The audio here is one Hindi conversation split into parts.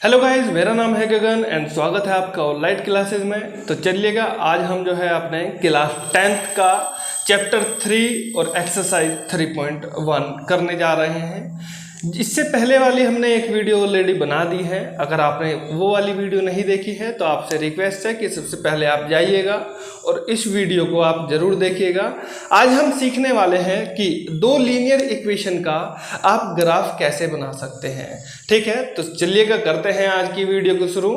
हेलो गाइस, मेरा नाम है गगन एंड स्वागत है आपका ऑनलाइन क्लासेस में। तो चलिएगा, आज हम जो है अपने क्लास 10th का चैप्टर 3 और एक्सरसाइज 3.1 करने जा रहे हैं। इससे पहले वाली हमने एक वीडियो ऑलरेडी बना दी है। अगर आपने वो वाली वीडियो नहीं देखी है तो आपसे रिक्वेस्ट है कि सबसे पहले आप जाइएगा और इस वीडियो को आप ज़रूर देखिएगा। आज हम सीखने वाले हैं कि दो लीनियर इक्वेशन का आप ग्राफ कैसे बना सकते हैं। ठीक है, तो चलिएगा करते हैं आज की वीडियो को शुरू।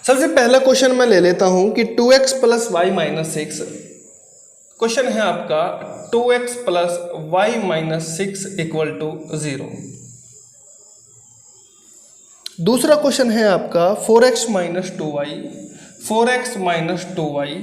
सबसे पहला क्वेश्चन मैं ले लेता हूं कि 2x plus y minus 6। Question है आपका 2x plus y minus 6 equal to 0। दूसरा क्वेश्चन है आपका 4x minus 2y, 4x minus 2y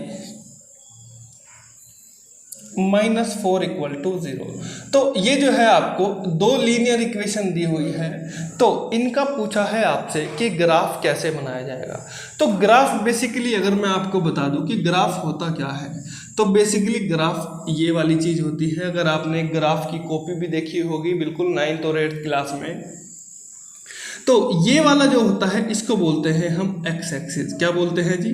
minus 4 equal to 0। तो ये जो है आपको दो लीनियर इक्वेशन दी हुई है, तो इनका पूछा है आपसे कि ग्राफ कैसे बनाया जाएगा। तो ग्राफ बेसिकली अगर मैं आपको बता दूं कि ग्राफ होता क्या है, तो बेसिकली ग्राफ ये वाली चीज़ होती है। अगर आपने ग्राफ की कॉपी भी देखी होगी बिल्कुल 9th और 8th क्लास में, तो ये वाला जो होता है इसको बोलते हैं हम एक्स एक्सिस। क्या बोलते हैं जी?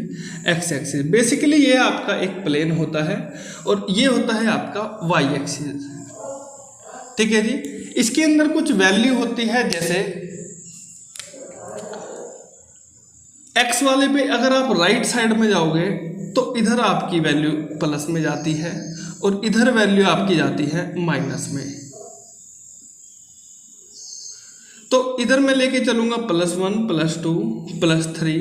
X axis. बेसिकली ये आपका एक प्लेन होता है और ये होता है आपका वाई एक्सिस। ठीक है जी। इसके अंदर कुछ वैल्यू होती है, जैसे एक्स वाले पे अगर आप राइट साइड में जाओगे तो इधर आपकी वैल्यू प्लस में जाती है और इधर वैल्यू आपकी जाती है माइनस में। तो इधर मैं लेके चलूंगा +1 +2 +3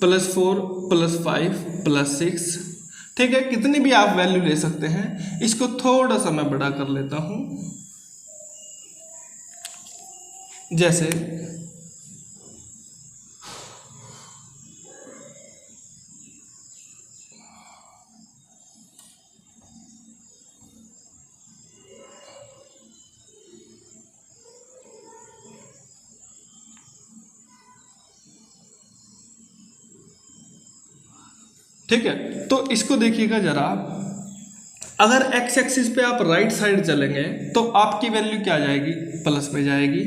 +4 +5 +6। ठीक है, कितनी भी आप वैल्यू ले सकते हैं। इसको थोड़ा सा मैं बड़ा कर लेता हूं, जैसे ठीक है। तो इसको देखिएगा जरा, अगर एक्स एक्सिस पे आप राइट साइड चलेंगे तो आपकी वैल्यू क्या जाएगी? प्लस में जाएगी,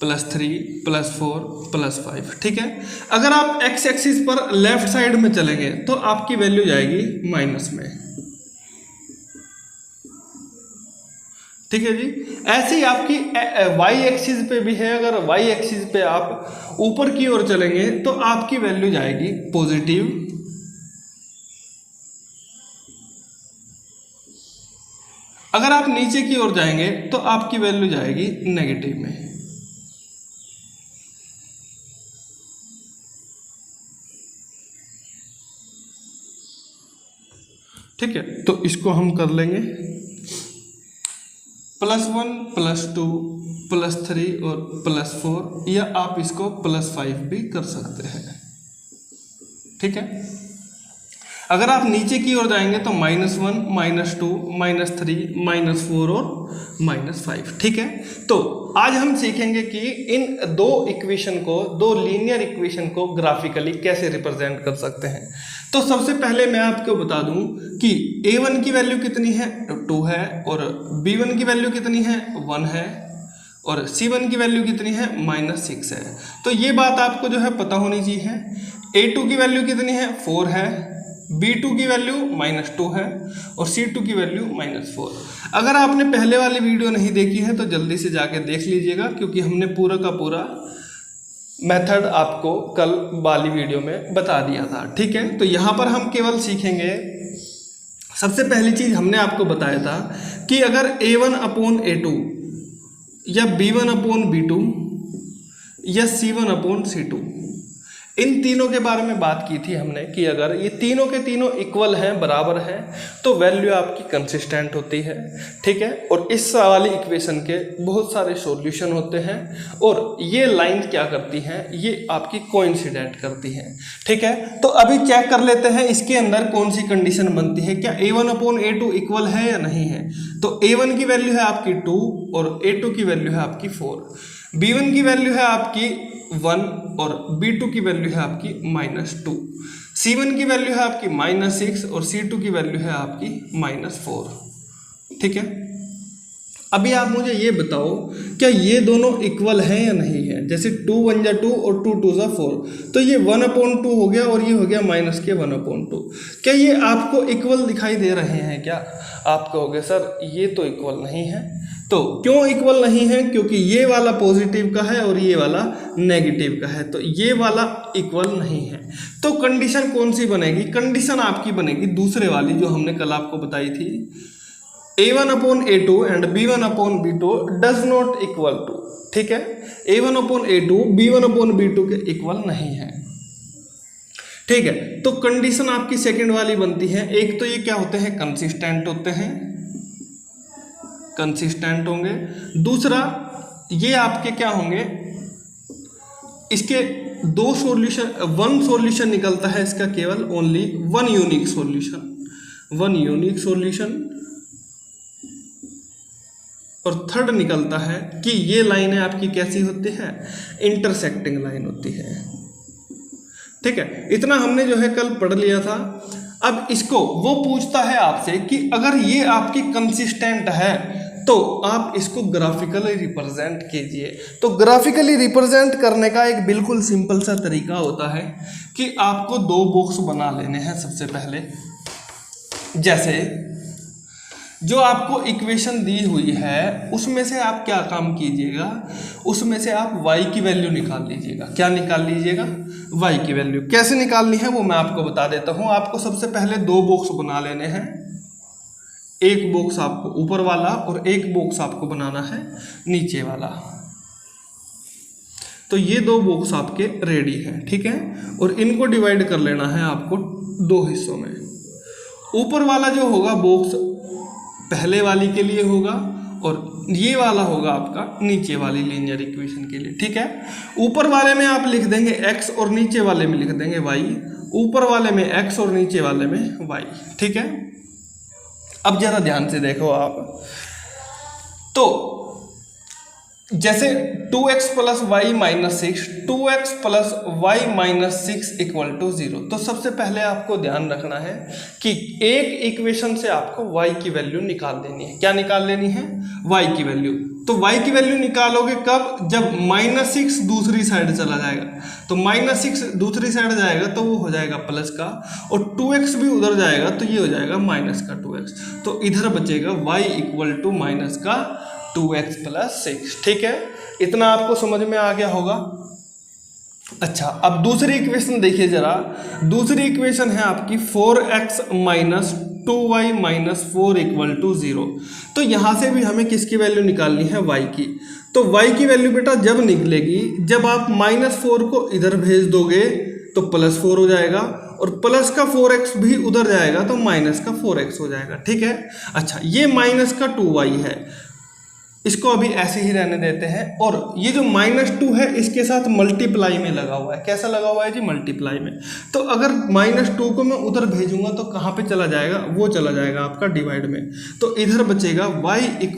+3 +4 +5। ठीक है। अगर आप एक्स एक्सिस पर लेफ्ट साइड में चलेंगे तो आपकी वैल्यू जाएगी माइनस में। ठीक है जी। ऐसे ही आपकी वाई एक्सिस पे भी है। अगर वाई एक्सिस पे आप ऊपर की ओर चलेंगे तो आपकी वैल्यू जाएगी पॉजिटिव। अगर आप नीचे की ओर जाएंगे तो आपकी वैल्यू जाएगी नेगेटिव में। ठीक है, तो इसको हम कर लेंगे +1 +2 +3 और +4, या आप इसको +5 भी कर सकते हैं। ठीक है। अगर आप नीचे की ओर जाएंगे तो -1 -2 -3 -4 और -5। ठीक है। तो आज हम सीखेंगे कि इन दो इक्वेशन को, दो लीनियर इक्वेशन को ग्राफिकली कैसे रिप्रेजेंट कर सकते हैं। तो सबसे पहले मैं आपको बता दूं कि a1 की वैल्यू कितनी है? 2 है, और b1 की वैल्यू कितनी है? 1 है, और c1 की वैल्यू कितनी है? -6 है। तो ये बात आपको जो है पता होनी चाहिए। a2 की वैल्यू कितनी है? 4 है, B2 की वैल्यू -2 है, और C2 की वैल्यू -4। अगर आपने पहले वाली वीडियो नहीं देखी है तो जल्दी से जाके देख लीजिएगा, क्योंकि हमने पूरा का पूरा मेथड आपको कल वाली वीडियो में बता दिया था। ठीक है। तो यहाँ पर हम केवल सीखेंगे, सबसे पहली चीज़ हमने आपको बताया था कि अगर A1/A2 या B1/B2 या C1/C2, इन तीनों के बारे में बात की थी हमने कि अगर ये तीनों के तीनों इक्वल हैं, बराबर हैं, तो वैल्यू आपकी कंसिस्टेंट होती है। ठीक है। और इस वाली इक्वेशन के बहुत सारे सॉल्यूशन होते हैं, और ये लाइन क्या करती हैं? ये आपकी कोइंसिडेंट करती हैं। ठीक है। तो अभी चेक कर लेते हैं इसके अंदर कौन सी कंडीशन बनती है, क्या A1/A2 इक्वल है या नहीं है। तो A1 की वैल्यू है आपकी 2 और A2 की वैल्यू है आपकी 4। B1 की वैल्यू है आपकी 1 और B2 की वैल्यू है आपकी -2। C1 की वैल्यू है आपकी -6 और C2 की वैल्यू है आपकी -4। ठीक है, अभी आप मुझे ये बताओ क्या ये दोनों इक्वल हैं या नहीं है। जैसे 2 1 जा 2 और 2 2 जा 4, तो ये 1/2 हो गया और ये हो गया -1/2। क्या ये आपको इक्वल दिखाई दे रहे हैं क्या? आप कहोगे सर ये तो इक्वल नहीं है। तो क्यों इक्वल नहीं है? क्योंकि ये वाला पॉजिटिव का है और ये वाला नेगेटिव का है, तो ये वाला इक्वल नहीं है। तो कंडीशन कौन सी बनेगी? कंडीशन आपकी बनेगी दूसरे वाली जो हमने कल आपको बताई थी, A1/A2 and B1/B2 does not equal to. ठीक है, A1/A2 B1/B2 के इक्वल नहीं है। ठीक है, तो कंडीशन आपकी सेकंड वाली बनती है। एक तो ये क्या होते हैं? कंसिस्टेंट होते हैं, कंसिस्टेंट होंगे। दूसरा ये आपके क्या होंगे? इसके दो सॉल्यूशन, वन सॉल्यूशन निकलता है इसका, केवल only one unique solution, one unique solution. और थर्ड निकलता है कि ये लाइनें आपकी कैसी होती है? इंटरसेक्टिंग लाइन होती है। ठीक है, इतना हमने जो है कल पढ़ लिया था। अब इसको वो पूछता है आपसे कि अगर ये आपकी कंसिस्टेंट है तो आप इसको ग्राफिकली रिप्रेजेंट कीजिए। तो ग्राफिकली रिप्रेजेंट करने का एक बिल्कुल सिंपल सा तरीका होता है कि आपको दो बॉक्स बना लेने हैं सबसे पहले। जैसे जो आपको इक्वेशन दी हुई है उसमें से आप क्या काम कीजिएगा? उसमें से आप y की वैल्यू निकाल लीजिएगा। क्या निकाल लीजिएगा? y की वैल्यू। कैसे निकालनी है वो मैं आपको बता देता हूँ। आपको सबसे पहले दो बॉक्स बना लेने हैं, एक बॉक्स आपको ऊपर वाला और एक बॉक्स आपको बनाना है नीचे वाला। तो ये दो बॉक्स आपके रेडी हैं। ठीक है, और इनको डिवाइड कर लेना है आपको दो हिस्सों में। ऊपर वाला जो होगा बॉक्स पहले वाली के लिए होगा और ये वाला होगा आपका नीचे वाली लीनियर इक्वेशन के लिए। ठीक है, ऊपर वाले में आप लिख देंगे x और नीचे वाले में लिख देंगे y। ऊपर वाले में x और नीचे वाले में y। ठीक है, अब जरा ध्यान से देखो आप। तो जैसे 2x + y - 6, 2x + y - 6 = 0। तो सबसे पहले आपको ध्यान रखना है कि एक इक्वेशन से आपको y की वैल्यू निकाल देनी है। क्या निकाल लेनी है? y की वैल्यू। तो y की वैल्यू निकालोगे कब? जब -6 दूसरी साइड चला जाएगा। तो -6 दूसरी साइड जाएगा तो वो हो जाएगा प्लस का, और 2x भी उधर जाएगा तो ये हो जाएगा माइनस का 2x। तो इधर बचेगा y = -2x + 6। ठीक है, इतना आपको समझ में आ गया होगा। अच्छा, अब दूसरी इक्वेशन देखिए जरा। दूसरी इक्वेशन है आपकी 4x - 2y - 4 = 0। तो यहाँ से भी हमें किसकी वैल्यू निकालनी है? y की। तो y की वैल्यू बेटा जब निकलेगी जब आप -4 को इधर भेज दोगे तो +4 हो जाएगा, और प्लस का 4x भी उधर जाएगा तो माइनस का 4x हो जाएगा। ठीक है, अच्छा ये माइनस का 2y है, इसको अभी ऐसे ही रहने देते हैं। और ये जो -2 है इसके साथ मल्टीप्लाई में लगा हुआ है। कैसा लगा हुआ है जी? मल्टीप्लाई में। तो अगर -2 को मैं उधर भेजूंगा तो कहाँ पे चला जाएगा? वो चला जाएगा आपका डिवाइड में। तो इधर बचेगा y =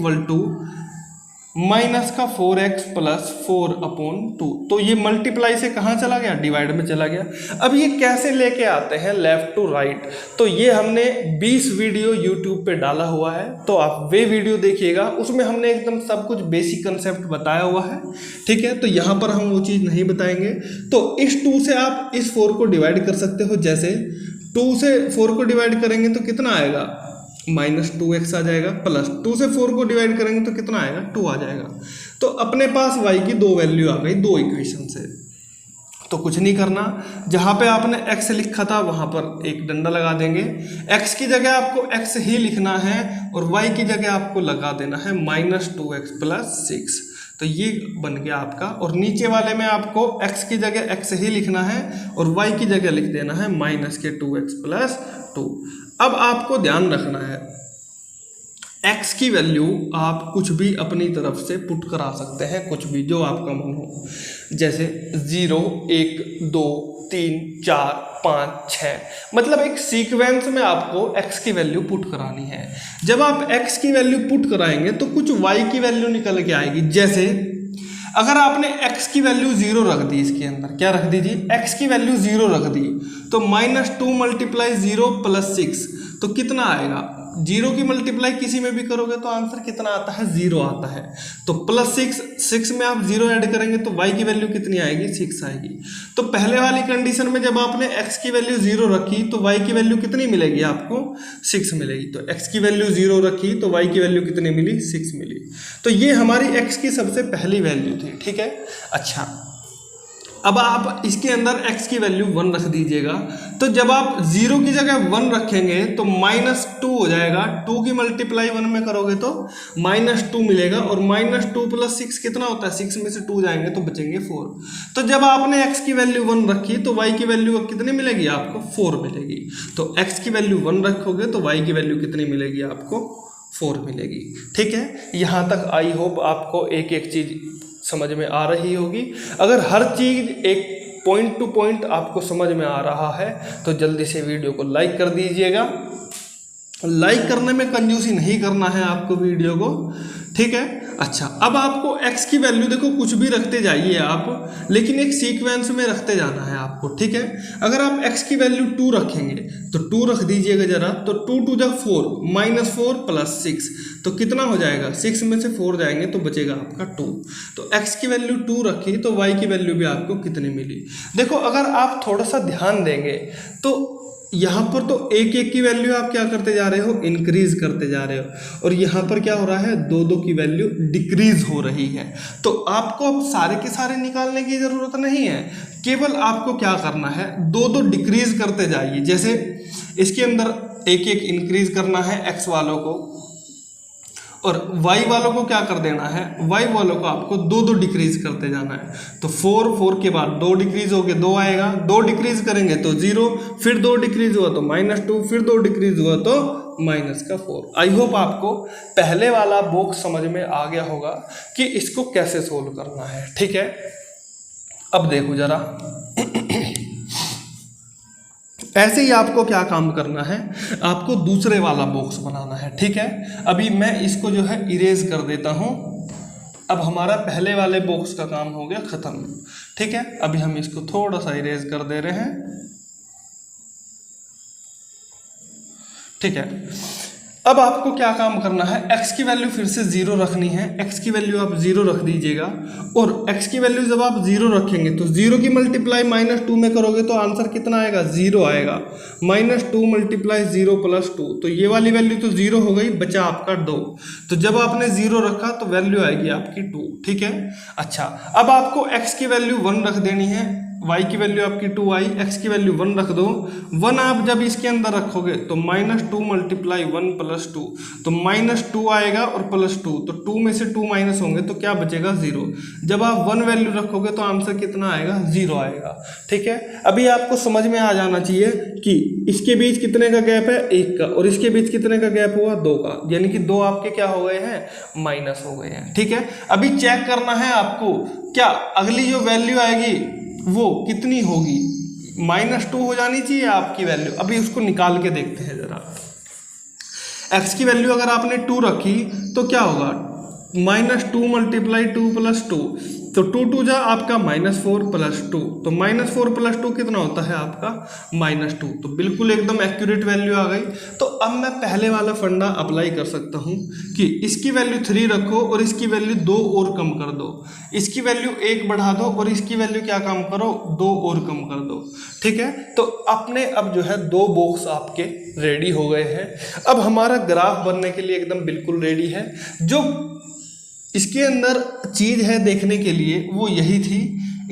-4x + 4/2। तो ये मल्टीप्लाई से कहाँ चला गया? डिवाइड में चला गया। अब ये कैसे लेके आते हैं लेफ्ट टू राइट? तो ये हमने 20 वीडियो यूट्यूब पे डाला हुआ है, तो आप वे वीडियो देखिएगा। उसमें हमने एकदम सब कुछ बेसिक कंसेप्ट बताया हुआ है। ठीक है, तो यहाँ पर हम वो चीज़ नहीं बताएंगे। तो इस 2 से आप इस 4 को डिवाइड कर सकते हो। जैसे 2 से 4 को डिवाइड करेंगे तो कितना आएगा? -2x आ जाएगा, प्लस 2 से 4 को डिवाइड करेंगे तो कितना आएगा? 2 आ जाएगा। तो अपने पास y की दो वैल्यू आ गई दो इक्वेशन से। तो कुछ नहीं करना, जहाँ पे आपने x लिखा था वहाँ पर एक डंडा लगा देंगे। x की जगह आपको x ही लिखना है और y की जगह आपको लगा देना है -2x + 6। तो ये बन गया आपका। और नीचे वाले में आपको x की जगह x ही लिखना है और y की जगह लिख देना है -2x + 2। अब आपको ध्यान रखना है, x की वैल्यू आप कुछ भी अपनी तरफ से पुट करा सकते हैं, कुछ भी जो आपका मन हो। जैसे 0 1 2 3 4 5 6, मतलब एक सीक्वेंस में आपको x की वैल्यू पुट करानी है। जब आप x की वैल्यू पुट कराएंगे तो कुछ y की वैल्यू निकल के आएगी। जैसे अगर आपने x की वैल्यू 0 रख दी, इसके अंदर क्या रख दीजिए, x की वैल्यू 0 रख दी, तो -2 × 0 + 6 तो कितना आएगा, 0 की मल्टीप्लाई किसी में भी करोगे तो आंसर कितना आता है, 0 आता है। तो +6 में आप 0 ऐड करेंगे तो y की वैल्यू कितनी आएगी, 6 आएगी। तो पहले वाली कंडीशन में जब आपने x की वैल्यू 0 रखी तो y की वैल्यू कितनी मिलेगी आपको, 6 मिलेगी। तो x की वैल्यू 0 रखी तो y की वैल्यू कितनी मिली, 6 मिली। तो ये हमारी x की सबसे पहली वैल्यू थी, ठीक है। अच्छा, अब आप इसके अंदर x की वैल्यू 1 रख दीजिएगा, तो जब आप 0 की जगह 1 रखेंगे तो -2 हो जाएगा, 2 की मल्टीप्लाई 1 में करोगे तो -2 मिलेगा, और -2 + 6 कितना होता है, 6 में से 2 जाएंगे तो बचेंगे 4। तो जब आपने x की वैल्यू 1 रखी तो y की वैल्यू कितनी मिलेगी आपको, 4 मिलेगी। तो x की वैल्यू 1 रखोगे तो y की वैल्यू कितनी मिलेगी आपको, 4 मिलेगी, ठीक है। यहाँ तक आई होप आपको एक एक चीज समझ में आ रही होगी। अगर हर चीज एक पॉइंट टू पॉइंट आपको समझ में आ रहा है तो जल्दी से वीडियो को लाइक कर दीजिएगा। लाइक करने में कंजूसी नहीं करना है आपको वीडियो को, ठीक है। अच्छा, अब आपको x की वैल्यू देखो कुछ भी रखते जाइए आप, लेकिन एक सीक्वेंस में रखते जाना है आपको, ठीक है। अगर आप x की वैल्यू 2 रखेंगे तो 2 रख दीजिएगा जरा, तो 2 × 4 -4 + 6 तो कितना हो जाएगा, 6 में से 4 जाएंगे तो बचेगा आपका 2। तो x की वैल्यू 2 रखी तो y की वैल्यू भी आपको कितनी मिली। देखो अगर आप थोड़ा सा ध्यान देंगे तो यहाँ पर तो एक की वैल्यू आप क्या करते जा रहे हो, इंक्रीज करते जा रहे हो, और यहाँ पर क्या हो रहा है, 2 की वैल्यू डिक्रीज हो रही है। तो आपको अब सारे के सारे निकालने की जरूरत नहीं है, केवल आपको क्या करना है, 2 डिक्रीज करते जाइए। जैसे इसके अंदर एक इंक्रीज करना है x वालों को, और y वालों को क्या कर देना है, y वालों को आपको 2 डिक्रीज करते जाना है। तो 4 के बाद 2 डिक्रीज हो गए, 2 आएगा, 2 डिक्रीज करेंगे तो 0, फिर 2 डिक्रीज हुआ तो -2, फिर 2 डिक्रीज हुआ तो -4। आई होप आपको पहले वाला बॉक्स समझ में आ गया होगा कि इसको कैसे सोल्व करना है, ठीक है। अब देखो जरा ऐसे ही आपको क्या काम करना है, आपको दूसरे वाला बॉक्स बनाना है, ठीक है। अभी मैं इसको जो है इरेज कर देता हूं। अब हमारा पहले वाले बॉक्स का काम हो गया खत्म, ठीक है। अभी हम इसको थोड़ा सा इरेज कर दे रहे हैं, ठीक है। अब आपको क्या काम करना है, x की वैल्यू फिर से 0 रखनी है, x की वैल्यू आप 0 रख दीजिएगा, और x की वैल्यू जब आप 0 रखेंगे तो 0 की मल्टीप्लाई -2 में करोगे तो आंसर कितना आएगा, 0 आएगा। -2 × 0 + 2 तो ये वाली वैल्यू तो 0 हो गई, बचा आपका 2। तो जब आपने 0 रखा तो वैल्यू आएगी आपकी 2, ठीक है। अच्छा, अब आपको x की वैल्यू 1 रख देनी है, y की वैल्यू आपकी 2 आई, x की वैल्यू 1 रख दो। 1 आप जब इसके अंदर रखोगे तो -2 × 1 + 2 तो -2 आएगा और +2, तो 2 में से 2 माइनस होंगे तो क्या बचेगा, 0। जब आप 1 वैल्यू रखोगे तो आंसर कितना आएगा, 0 आएगा, ठीक है। अभी आपको समझ में आ जाना चाहिए कि इसके बीच कितने का गैप है, 1 का, और इसके बीच कितने का गैप हुआ, 2 का, यानी कि 2 आपके क्या हो गए हैं, माइनस हो गए हैं, ठीक है। अभी चेक करना है आपको, क्या अगली जो वैल्यू आएगी वो कितनी होगी, -2 हो जानी चाहिए आपकी वैल्यू। अभी उसको निकाल के देखते हैं जरा। x की वैल्यू अगर आपने 2 रखी तो क्या होगा, -2 × 2 + 2 तो 2 2 जा आपका -4 + 2, तो -4 + 2 कितना होता है आपका, -2। तो बिल्कुल एकदम एक्यूरेट वैल्यू आ गई। तो अब मैं पहले वाला फंडा अप्लाई कर सकता हूँ कि इसकी वैल्यू 3 रखो और इसकी वैल्यू 2 और कम कर दो, इसकी वैल्यू 1 बढ़ा दो और इसकी वैल्यू क्या काम करो, 2 और कम कर दो, ठीक है। तो अपने अब जो है 2 बॉक्स आपके रेडी हो गए हैं। अब हमारा ग्राफ बनने के लिए एकदम बिल्कुल रेडी है। जो इसके अंदर चीज है देखने के लिए वो यही थी।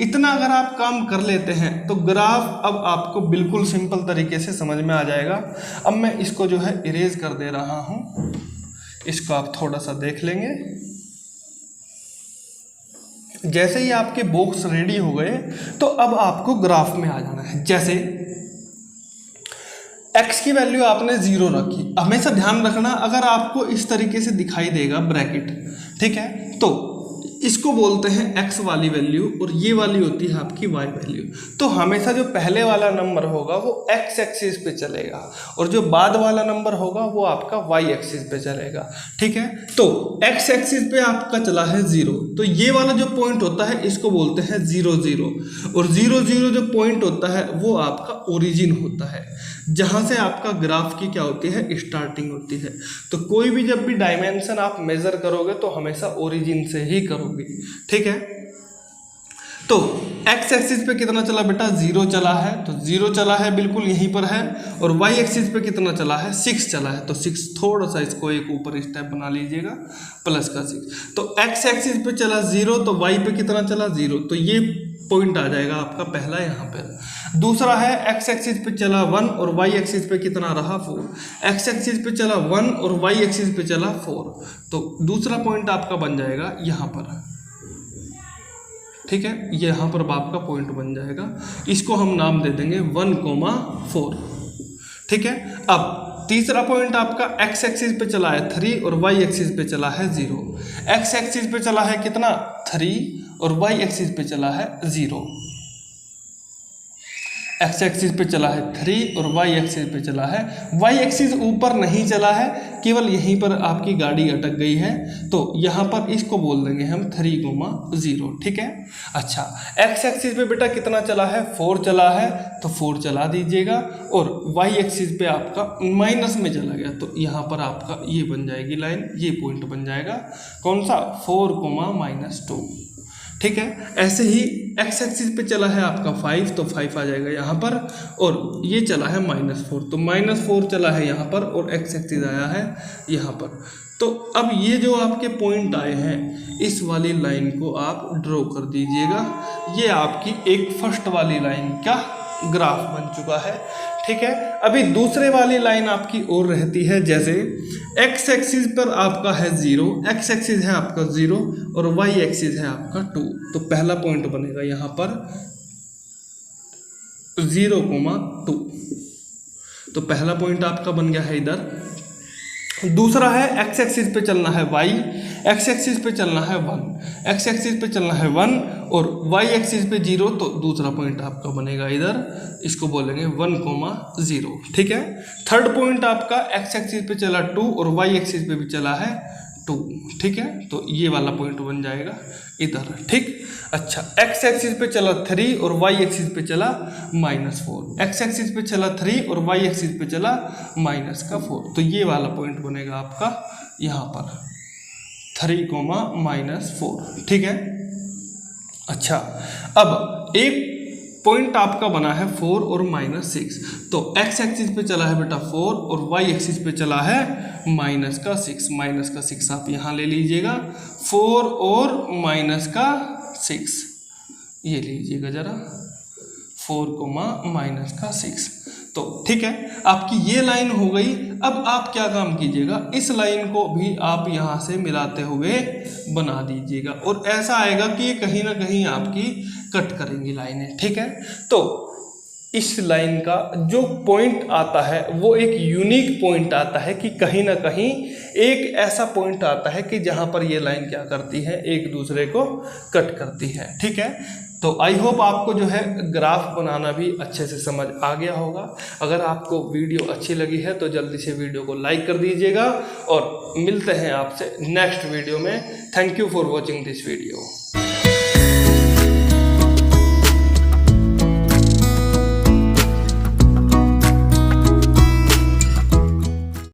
इतना अगर आप काम कर लेते हैं तो ग्राफ अब आपको बिल्कुल सिंपल तरीके से समझ में आ जाएगा। अब मैं इसको जो है इरेज कर दे रहा हूं, इसको आप थोड़ा सा देख लेंगे। जैसे ही आपके बॉक्स रेडी हो गए तो अब आपको ग्राफ में आ जाना है। जैसे x की वैल्यू आपने 0 रखी, हमेशा ध्यान रखना अगर आपको इस तरीके से दिखाई देगा ब्रैकेट, ठीक है, तो इसको बोलते हैं x वाली वैल्यू और ये वाली होती है आपकी y वैल्यू। तो हमेशा जो पहले वाला नंबर होगा वो x एक्सिस पे चलेगा और जो बाद वाला नंबर होगा वो आपका y एक्सिस पे चलेगा। ठीक है, तो x एक्सिस पे आपका चला है 0, तो ये वाला जो पॉइंट होता है इसको बोलते हैं 0 0, और 0 0 जो पॉइंट होता है वो आपका ओरिजिन होता है, जहाँ से आपका ग्राफ की क्या होती है, स्टार्टिंग होती है। तो कोई भी जब भी डायमेंशन आप मेजर करोगे तो हमेशा ओरिजिन से ही करोगे। ठीक है, तो x एक्सिस पे कितना चला बेटा, 0 चला है, तो 0 चला है बिल्कुल यहीं पर है, और y एक्सिस पे कितना चला है, 6 चला है, तो 6 थोड़ा सा इसको एक ऊपर स्टेप बना लीजिएगा, प्लस का 6। तो x एक्सिस पे चला 0, तो y पे कितना चला 0, तो ये पॉइंट आ जाएगा आपका पहला यहाँ पर। दूसरा है x एक्सिस पे चला 1 और y एक्सिस पे कितना रहा 4, x एक्सिस पे चला 1 और y एक्सिस पे चला 4, तो दूसरा पॉइंट आपका बन जाएगा यहाँ पर। ठीक है, ये यहाँ पर आपका पॉइंट बन जाएगा, इसको हम नाम दे देंगे 1,4। ठीक है, अब तीसरा पॉइंट आपका x एक्सिस पे चला है 3 और y एक्सिस पे चला है 0। x एक्सिस पे चला है कितना 3 और y एक्सिस पे चला है 0। x एक्सिस पे चला है 3 और y एक्सिस पे चला है, y एक्सिस ऊपर नहीं चला है, केवल यहीं पर आपकी गाड़ी अटक गई है, तो यहाँ पर इसको बोल देंगे हम 3,0। ठीक है, अच्छा x एक्सिस पे बेटा कितना चला है, 4 चला है, तो 4 चला दीजिएगा, और y एक्सिस पे आपका माइनस में चला गया, तो यहाँ पर आपका ये बन जाएगी लाइन, ये पॉइंट बन जाएगा कौन सा, 4,-2। ठीक है, ऐसे ही x एक्सिस पे चला है आपका 5, तो 5 आ जाएगा यहाँ पर, और ये चला है -4, तो -4 चला है यहाँ पर, और x एक्सिस आया है यहाँ पर। तो अब ये जो आपके पॉइंट आए हैं, इस वाली लाइन को आप ड्रॉ कर दीजिएगा, ये आपकी एक फर्स्ट वाली लाइन का ग्राफ बन चुका है। ठीक है, अभी दूसरे वाली लाइन आपकी और रहती है, जैसे x एक्सिस पर आपका है 0, x एक्सिस है आपका 0 और y एक्सिस है आपका 2, तो पहला पॉइंट बनेगा यहाँ पर 0,2, तो पहला पॉइंट आपका बन गया है इधर। दूसरा है x एक्सिस पे चलना है y, x एक्सिस पे चलना है 1, x एक्सिस पे चलना है 1 और y एक्सिस पे 0, तो दूसरा पॉइंट आपका बनेगा इधर, इसको बोलेंगे 1,0। ठीक है, थर्ड पॉइंट आपका x एक्सिस पे चला 2 और y एक्सिस पे भी चला है 2। ठीक है, तो ये वाला पॉइंट बन जाएगा इधर। ठीक, अच्छा x एक्सिस पे चला 3 और y एक्सिस पे चला -4, x एक्सिस पे चला 3 और y एक्सिस पे चला -4, तो ये वाला पॉइंट बनेगा आपका यहाँ पर 3,-4। ठीक है, अच्छा अब एक पॉइंट आपका बना है 4 और -6, तो x एक्सिस पे चला है बेटा 4 और y एक्सिस पे चला है -6 आप यहाँ ले लीजिएगा, 4 और -6 ये लीजिएगा जरा, 4,-6। तो ठीक है, आपकी ये लाइन हो गई। अब आप क्या काम कीजिएगा, इस लाइन को भी आप यहाँ से मिलाते हुए बना दीजिएगा, और ऐसा आएगा कि ये कहीं ना कहीं आपकी कट करेंगी लाइनें। ठीक है, तो इस लाइन का जो पॉइंट आता है वो एक यूनिक पॉइंट आता है कि कहीं ना कहीं एक ऐसा पॉइंट आता है कि जहाँ पर ये लाइन क्या करती है, एक दूसरे को कट करती है। ठीक है, तो आई होप आपको जो है ग्राफ बनाना भी अच्छे से समझ आ गया होगा। अगर आपको वीडियो अच्छी लगी है तो जल्दी से वीडियो को लाइक कर दीजिएगा, और मिलते हैं आपसे नेक्स्ट वीडियो में। Thank you for watching this video.